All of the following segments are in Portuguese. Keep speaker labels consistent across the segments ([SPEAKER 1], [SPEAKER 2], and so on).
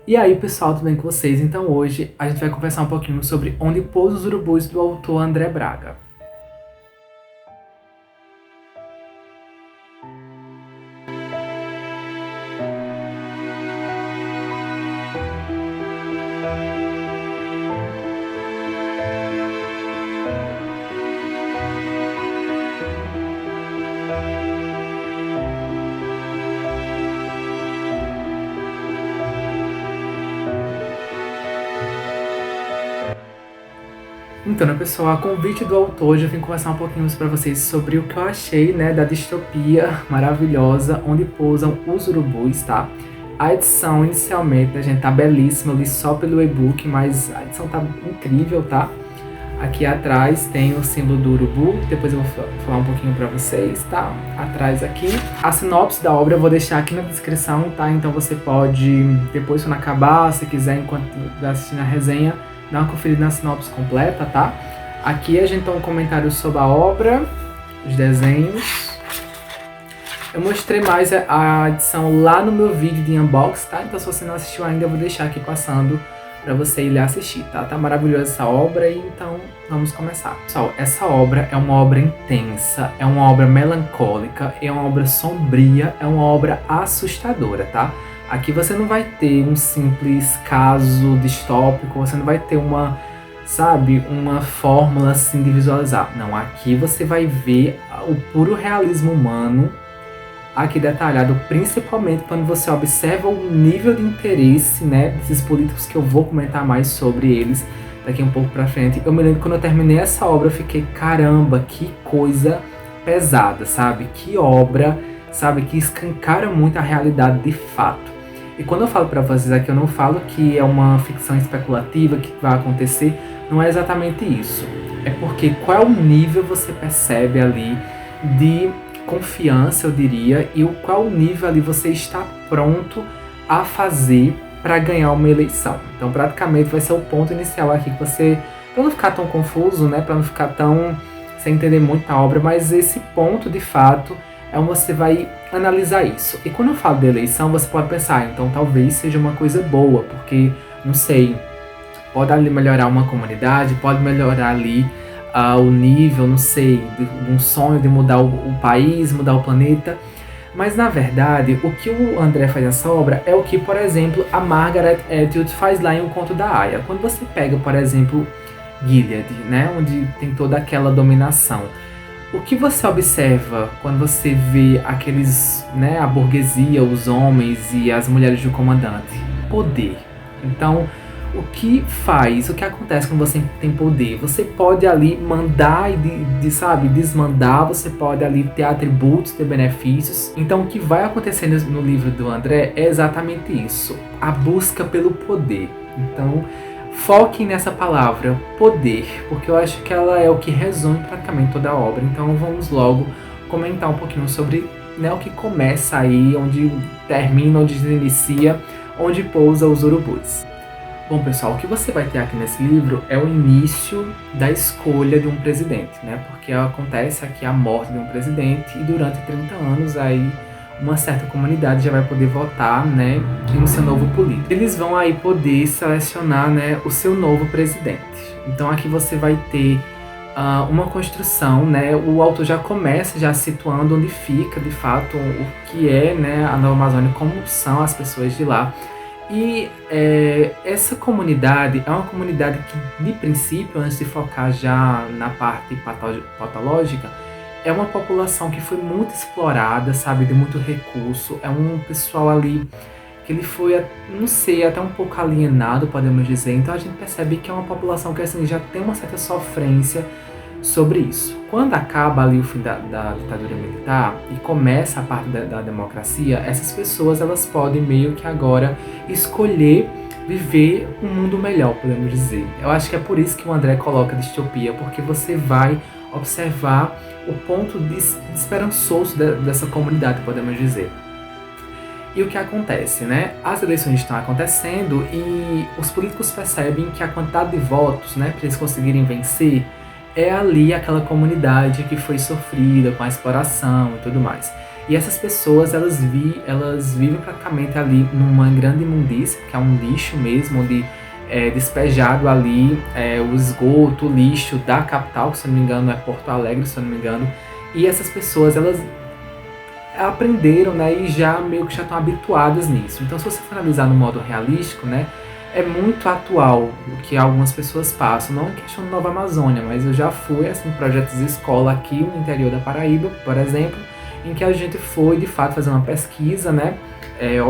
[SPEAKER 1] E aí, pessoal, tudo bem com vocês? Então hoje a gente vai conversar um pouquinho sobre Onde Pousam os Urubus, do autor André Braga. Então, né, pessoal, a convite do autor, hoje eu vim conversar um pouquinho para vocês sobre o que eu achei, né, da distopia maravilhosa Onde Pousam os Urubus, tá? A edição, inicialmente, a gente tá belíssima, eu li só pelo e-book, mas a edição tá incrível, tá? Aqui atrás tem o símbolo do urubu, depois eu vou falar um pouquinho para vocês, tá? Atrás aqui. A sinopse da obra eu vou deixar aqui na descrição, tá? Então você pode, depois quando acabar, se quiser, enquanto vai assistindo a resenha, dá uma conferida na sinopse completa, tá? Aqui a gente tem um comentário sobre a obra, os desenhos. Eu mostrei mais a edição lá no meu vídeo de unboxing, tá? Então se você não assistiu ainda, eu vou deixar aqui passando para você ir lá assistir, tá? Tá maravilhosa essa obra e então vamos começar. Pessoal, essa obra é uma obra intensa, é uma obra melancólica, é uma obra sombria, é uma obra assustadora, tá? Aqui você não vai ter um simples caso distópico, você não vai ter uma fórmula assim de visualizar. Não, aqui você vai ver o puro realismo humano, aqui detalhado, principalmente quando você observa o nível de interesse, né, desses políticos, que eu vou comentar mais sobre eles daqui um pouco pra frente. Eu me lembro que quando eu terminei essa obra, eu fiquei, caramba, que coisa pesada, sabe? Que obra, sabe, que escancara muito a realidade de fato. E quando eu falo pra vocês aqui, eu não falo que é uma ficção especulativa, que vai acontecer, não é exatamente isso. É porque qual é o nível você percebe ali de confiança, eu diria, e qual o nível ali você está pronto a fazer para ganhar uma eleição. Então, praticamente vai ser o ponto inicial aqui que você, para não ficar tão confuso, né, para não ficar tão sem entender muito a obra, mas esse ponto de fato é onde você vai analisar isso. E quando eu falo de eleição, você pode pensar, então talvez seja uma coisa boa, porque, não sei, pode ali melhorar uma comunidade, pode melhorar ali o nível, não sei, de um sonho de mudar o país, mudar o planeta. Mas, na verdade, o que o André faz nessa obra é o que, por exemplo, a Margaret Atwood faz lá em O Conto da Aia. Quando você pega, por exemplo, Gilead, né, onde tem toda aquela dominação, o que você observa quando você vê aqueles, né, a burguesia, os homens e as mulheres do comandante? Poder. Então, o que acontece quando você tem poder? Você pode ali mandar e desmandar, você pode ali ter atributos, ter benefícios. Então o que vai acontecer no livro do André é exatamente isso, a busca pelo poder. Então foquem nessa palavra, poder, porque eu acho que ela é o que resume praticamente toda a obra. Então vamos logo comentar um pouquinho sobre, né, o que começa aí, onde termina, onde inicia, onde pousa os urubus. Bom, pessoal, o que você vai ter aqui nesse livro é o início da escolha de um presidente, né? Porque acontece aqui a morte de um presidente e durante 30 anos aí uma certa comunidade já vai poder votar, né, em seu novo político. Eles vão aí poder selecionar, né, o seu novo presidente. Então aqui você vai ter uma construção, né? O autor já começa já situando onde fica, de fato, o que é, né, a Nova Amazônia, como são as pessoas de lá. E essa comunidade é uma comunidade que, de princípio, antes de focar já na parte patológica, é uma população que foi muito explorada, sabe, de muito recurso. É um pessoal ali que ele foi, não sei, até um pouco alienado, podemos dizer. Então a gente percebe que é uma população que, assim, já tem uma certa sofrência sobre isso. Quando acaba ali o fim da ditadura militar e começa a parte da democracia, essas pessoas, elas podem meio que agora escolher viver um mundo melhor, podemos dizer. Eu acho que é por isso que o André coloca distopia, porque você vai observar o ponto de esperançoso dessa comunidade, podemos dizer. E o que acontece, né? As eleições estão acontecendo e os políticos percebem que a quantidade de votos, né, para eles conseguirem vencer, é ali aquela comunidade que foi sofrida com a exploração e tudo mais. E essas pessoas, elas vivem praticamente ali numa grande imundícia, que é um lixo mesmo, onde é despejado ali o esgoto, o lixo da capital, que se eu não me engano é Porto Alegre, se eu não me engano. E essas pessoas, elas aprenderam, né, e já meio que já estão habituadas nisso. Então, se você for analisar no modo realístico, né, é muito atual o que algumas pessoas passam, não em questão de Nova Amazônia, mas eu já fui assim, em projetos de escola aqui no interior da Paraíba, por exemplo, em que a gente foi de fato fazer uma pesquisa, né,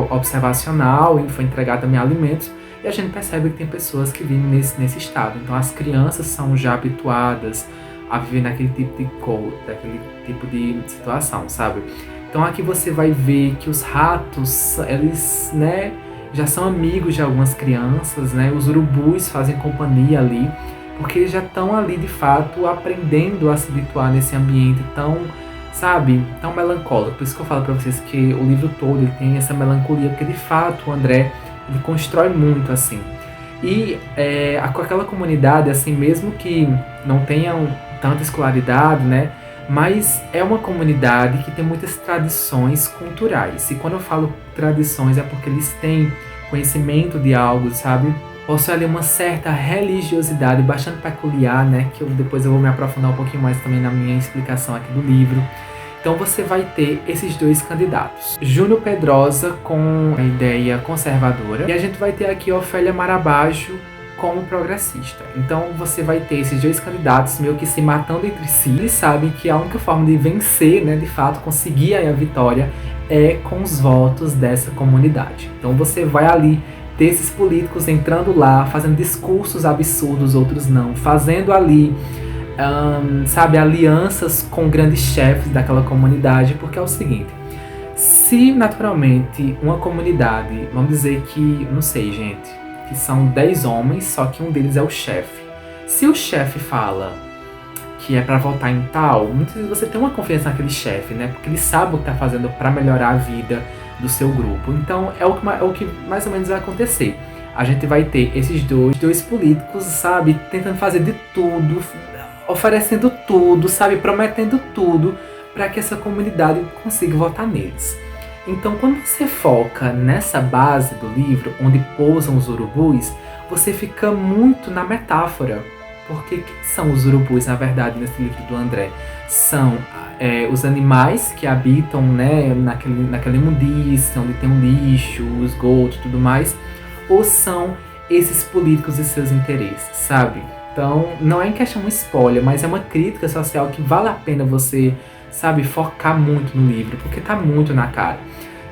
[SPEAKER 1] observacional, e foi entregar também alimentos, e a gente percebe que tem pessoas que vivem nesse estado. Então as crianças são já habituadas a viver naquele daquele tipo de situação, sabe? Então aqui você vai ver que os ratos, eles, né, já são amigos de algumas crianças, né? Os urubus fazem companhia ali, porque eles já estão ali de fato aprendendo a se habituar nesse ambiente tão, sabe, tão melancólico. Por isso que eu falo para vocês que o livro todo ele tem essa melancolia, porque de fato o André ele constrói muito assim. E com aquela comunidade, assim, mesmo que não tenham tanta escolaridade, né? Mas é uma comunidade que tem muitas tradições culturais. E quando eu falo tradições é porque eles têm conhecimento de algo, sabe? Possui ali uma certa religiosidade bastante peculiar, né? Que depois eu vou me aprofundar um pouquinho mais também na minha explicação aqui do livro. Então você vai ter esses dois candidatos. Júnior Pedrosa com a ideia conservadora. E a gente vai ter aqui Ofélia Marabajo como progressista. Então você vai ter esses dois candidatos meio que se matando entre si. Eles sabem que a única forma de vencer, né, de fato, conseguir a vitória é com os votos dessa comunidade. Então você vai ali ter esses políticos entrando lá, fazendo discursos absurdos, outros não, fazendo ali, sabe, alianças com grandes chefes daquela comunidade, porque é o seguinte, se naturalmente uma comunidade, vamos dizer que, não sei, gente, que são 10 homens, só que um deles é o chefe. Se o chefe fala que é para votar em tal, muitas vezes você tem uma confiança naquele chefe, né? Porque ele sabe o que está fazendo para melhorar a vida do seu grupo. Então é o que mais ou menos vai acontecer. A gente vai ter esses dois políticos, sabe? Tentando fazer de tudo, oferecendo tudo, sabe? Prometendo tudo para que essa comunidade consiga votar neles. Então, quando você foca nessa base do livro, onde pousam os urubus, você fica muito na metáfora. Porque quem são os urubus, na verdade, nesse livro do André? São os animais que habitam, né, naquela imundícia, onde tem o lixo, o esgoto e tudo mais, ou são esses políticos e seus interesses, sabe? Então, não é em questão de spoiler, mas é uma crítica social que vale a pena você, sabe, focar muito no livro, porque tá muito na cara.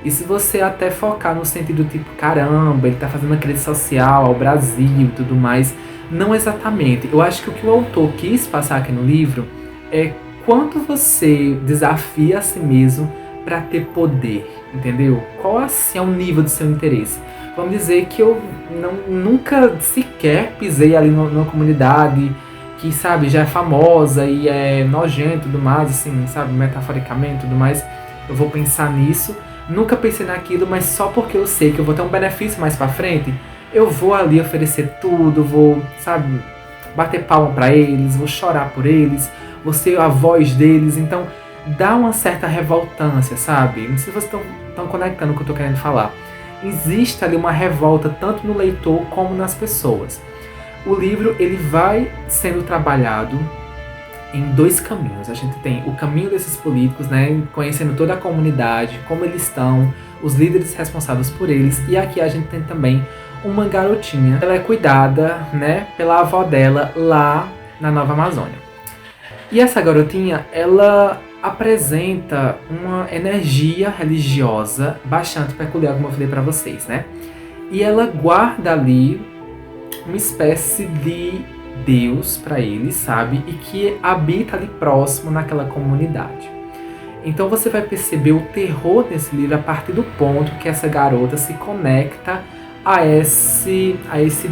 [SPEAKER 1] E se você até focar no sentido tipo, caramba, ele tá fazendo uma crítica social ao Brasil e tudo mais, não exatamente. Eu acho que o que o autor quis passar aqui no livro é quanto você desafia a si mesmo para ter poder, entendeu? Qual assim é o nível do seu interesse? Vamos dizer que eu nunca sequer pisei ali numa comunidade que, sabe, já é famosa e é nojento e tudo mais, assim, sabe, metaforicamente e tudo mais. Eu vou pensar nisso. Nunca pensei naquilo, mas só porque eu sei que eu vou ter um benefício mais pra frente, eu vou ali oferecer tudo, vou, sabe, bater palma pra eles, vou chorar por eles, vou ser a voz deles. Então, dá uma certa revoltância, sabe? Não sei se vocês estão conectando com o que eu tô querendo falar. Existe ali uma revolta tanto no leitor como nas pessoas. O livro ele vai sendo trabalhado em dois caminhos. A gente tem o caminho desses políticos, né, conhecendo toda a comunidade, como eles estão, os líderes responsáveis por eles, e aqui a gente tem também uma garotinha. Ela é cuidada, né, pela avó dela lá na Nova Amazônia. E essa garotinha, ela apresenta uma energia religiosa bastante peculiar, como eu falei para vocês, né? E ela guarda ali uma espécie de Deus para eles, sabe? E que habita ali próximo naquela comunidade. Então você vai perceber o terror desse livro a partir do ponto que essa garota se conecta a esse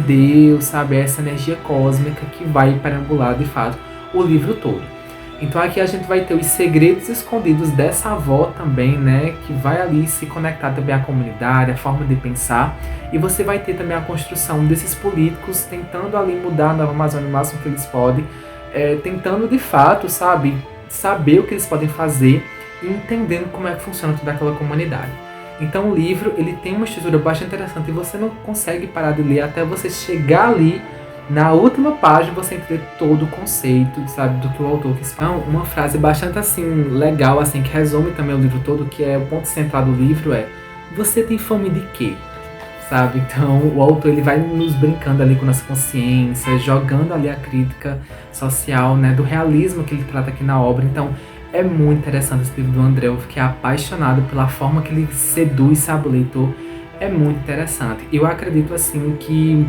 [SPEAKER 1] Deus, sabe? A essa energia cósmica que vai perambular de fato o livro todo. Então aqui a gente vai ter os segredos escondidos dessa avó também, né? Que vai ali se conectar também à comunidade, à forma de pensar. E você vai ter também a construção desses políticos tentando ali mudar a Nova Amazônia o máximo que eles podem. Tentando de fato, sabe? Saber o que eles podem fazer e entendendo como é que funciona toda aquela comunidade. Então o livro, ele tem uma estrutura bastante interessante e você não consegue parar de ler até você chegar ali na última página, você entender todo o conceito, sabe, do que o autor quis falar. Então, uma frase bastante assim legal, assim, que resume também o livro todo, que é o ponto central do livro é: você tem fome de quê? Sabe? Então o autor, ele vai nos brincando ali com nossa consciência, jogando ali a crítica social, né, do realismo que ele trata aqui na obra. Então é muito interessante esse livro do André. Eu fiquei apaixonado pela forma que ele seduz, sabe, o leitor. É muito interessante. Eu acredito assim que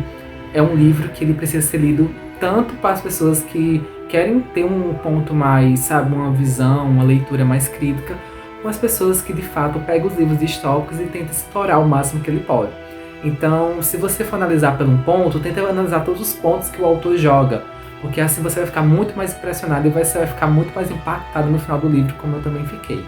[SPEAKER 1] é um livro que ele precisa ser lido tanto para as pessoas que querem ter um ponto mais, sabe, uma visão, uma leitura mais crítica, com as pessoas que de fato pegam os livros distópicos e tentam explorar o máximo que ele pode. Então, se você for analisar por um ponto, tenta analisar todos os pontos que o autor joga, porque assim você vai ficar muito mais impressionado e você vai ficar muito mais impactado no final do livro, como eu também fiquei.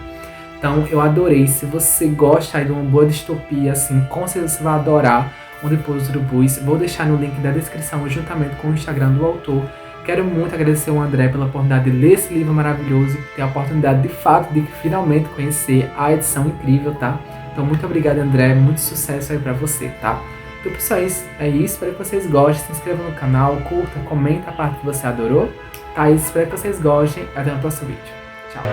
[SPEAKER 1] Então, eu adorei. Se você gosta aí de uma boa distopia, assim, com certeza você vai adorar O Depois dos Urubus. Vou deixar no link da descrição, juntamente com o Instagram do autor. Quero muito agradecer ao André pela oportunidade de ler esse livro maravilhoso, ter a oportunidade de fato de finalmente conhecer a edição incrível, tá? Então, muito obrigado, André. Muito sucesso aí pra você, tá? Então, pessoal, é isso. Espero que vocês gostem. Se inscreva no canal, curta, comenta a parte que você adorou. Tá? Espero que vocês gostem. Até o próximo vídeo. Tchau.